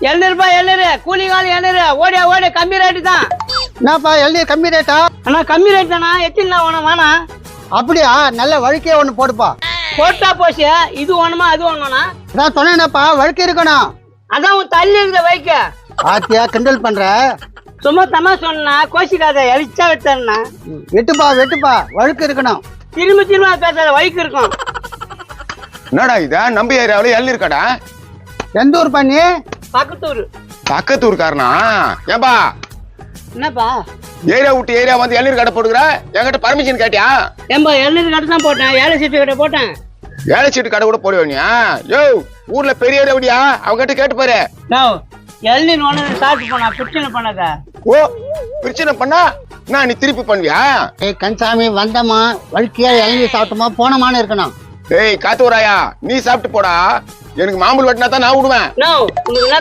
எழுநூறுபா எழுநூறு கூலி காலம் எழுநூறு ஓடியா கம்மி ரேட்டு தான். என்னப்பா இளநீர் கம்மி ரேட்டா? அண்ணா கம்மி ரேட் தானா? எத்தனை வேணும் வேணா? அப்படியா? நல்ல வழுக்கே ஒண்ணு போடுப்பா. போட்டா போச்சு. இது வேணுமா அது வேணுமாண்ணா? நான் சொன்னேனப்பா வழுக்க இருக்கணும். அதான் உன் தள்ளி இருந்த வைக்க. ஆத்தியா கிண்டல் பண்ற? சும்மா தமா சொன்னா கோஷிக்காத எலிச்சா வெட்டா. வெட்டுப்பா வழுக்க இருக்கணும். திரும்ப பேசாத வழுக்கு இருக்கும். என்னடா இதா நம்பி ஏரியாவில் இளநீர் கடை? எந்த ஊர் பண்ணி? பக்கத்தூர். பக்கத்தூர்காரனா? ஏன்பா என்னப்பா ஏரியா விட்டு ஏரியா வந்து இளநீர் கடை போடுகிற? என்கிட்ட பர்மிஷன் கேட்டியா? ஏன்பா எழுநூறு கடை தான் போட்டேன், ஏழை சீட்டு கடை போட்டேன். ஏழை சீட்டு கடை கூட போடுவேனியா? யோ ஊர்ல பெரிய எப்படியா அவங்ககிட்ட கேட்டு பாரு. இளநீர் ஒன்று சாப்பிட்டு போனா பிரச்சனை பண்ணாத. ஓ பிரச்சனை பண்ணா நான் நீ திருப்பி பண்ணுவியா? ஏய் கன்சாமி, வந்தமா வழுக்கையா இளநீர் சாப்பிட்டோமா போனமான்னு இருக்கணும். ஏய் காத்தூராயா, நீ சாப்பிட்டு போடா. எனக்கு மாமூல் வெட்டினா தான் நான் விடுவேன். உனக்கு என்ன